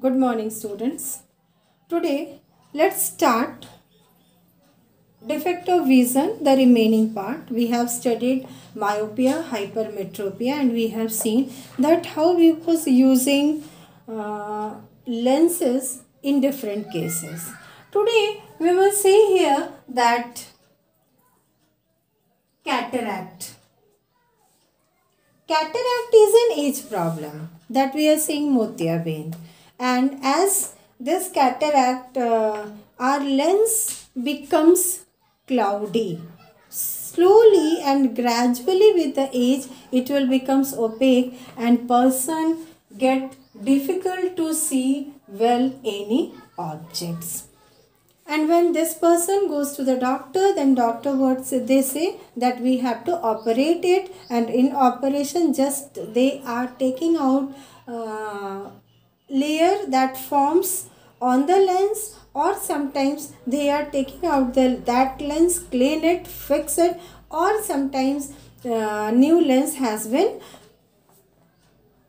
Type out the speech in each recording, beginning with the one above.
Good morning, students. Today, let's start defect of vision, the remaining part. We have studied myopia, hypermetropia, and we have seen that how we was using lenses in different cases. Today, we will see here that cataract. Cataract is an age problem that we are seeing motiaben, and as this cataract, our lens becomes cloudy. Slowly and gradually with the age, it will becomes opaque and person get difficult to see well any objects. And when this person goes to the doctor, then doctor what they say that we have to operate it, and in operation just they are taking out layer that forms on the lens, or sometimes they are taking out that lens, clean it, fix it, or sometimes new lens has been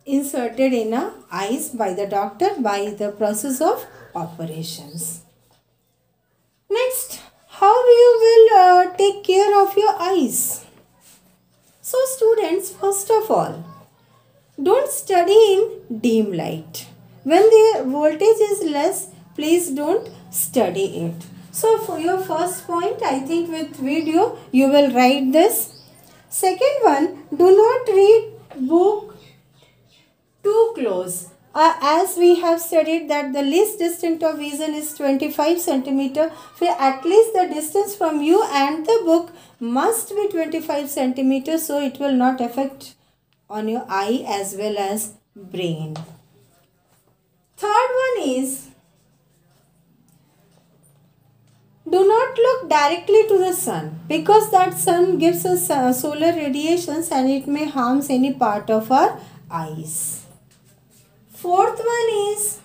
inserted in a eyes by the doctor by the process of operations. Next, how you will take care of your eyes? So students, first of all, don't study in dim light. When the voltage is less, please don't study it. So for your first point, I think with video you will write this. Second one, do not read book too close. As we have studied that the least distance of vision is 25 centimeter. At least the distance from you and the book must be 25 centimeter, so it will not affect on your eye as well as brain. Third one is, do not look directly to the sun, because that sun gives us solar radiations and it may harm any part of our eyes. Fourth one is,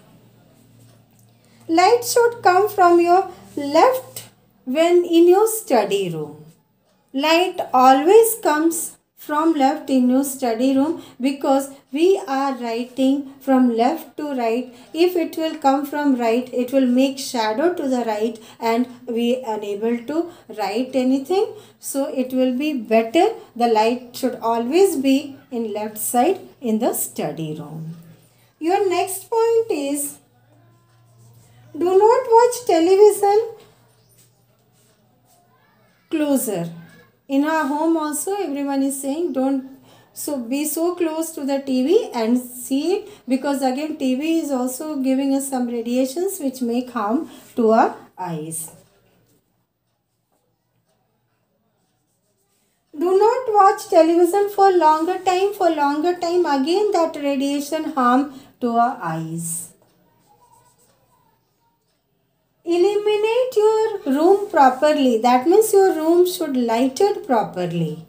light should come from your left when in your study room. Light always comes from left in your study room, because we are writing from left to right. If it will come from right, it will make shadow to the right and we are unable to write anything. So it will be better, the light should always be in left side in the study room. Your next point is, do not watch television closer. In our home also everyone is saying don't be so close to the TV and see it, because again TV is also giving us some radiations which make harm to our eyes. Do not watch television for longer time. For longer time, again that radiation harm to our eyes. Illuminate your room properly. That means your room should lighted properly.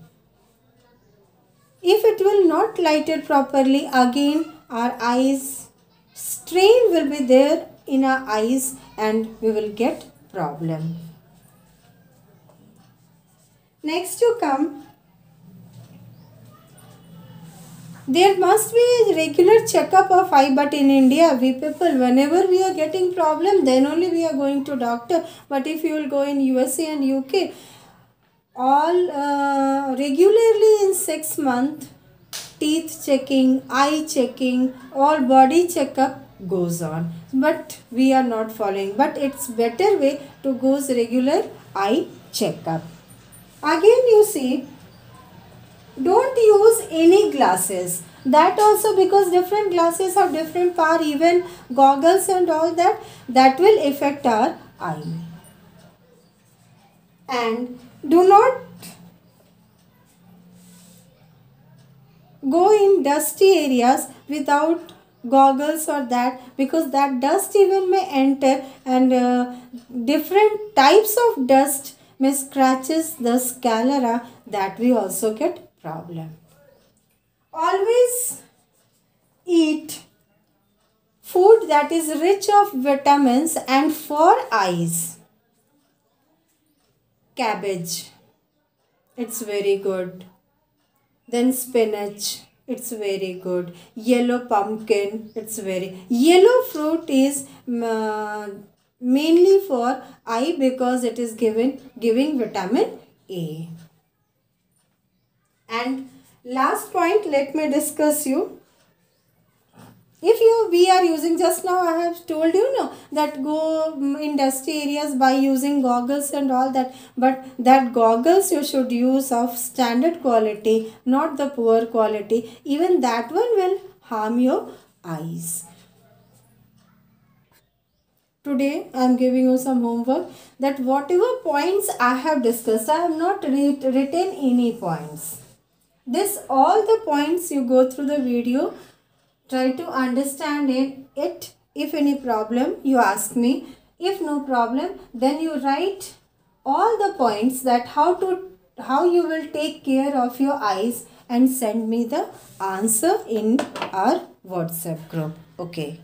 If it will not lighted properly, again our eyes, strain will be there in our eyes and we will get problem. Next you come, there must be a regular checkup of eye, but in India, we people, whenever we are getting problem, then only we are going to doctor. But if you will go in USA and UK, all regularly in 6 months, teeth checking, eye checking, all body checkup goes on. But we are not following. But it's better way to go regular eye checkup. Again you see, don't use any glasses. That also, because different glasses have different power, even goggles and all that will affect our eye. And do not go in dusty areas without goggles or that, because that dust even may enter, and different types of dust may scratches the sclera, that we also get problem. Always eat food that is rich of vitamins and for eyes. Cabbage, it's very good. Then spinach, It's very good. Yellow pumpkin. It's very. Yellow fruit is mainly for eye because it is giving vitamin A. And last point, let me discuss you. If we are using, just now I have told you, no, that go in dusty areas by using goggles and all that, but that goggles you should use of standard quality, not the poor quality. Even that one will harm your eyes. Today I am giving you some homework, that whatever points I have discussed, I have not written any points. This all the points you go through the video, try to understand it. If any problem, you ask me. If no problem, then you write all the points, that how you will take care of your eyes, and send me the answer in our WhatsApp group. Okay.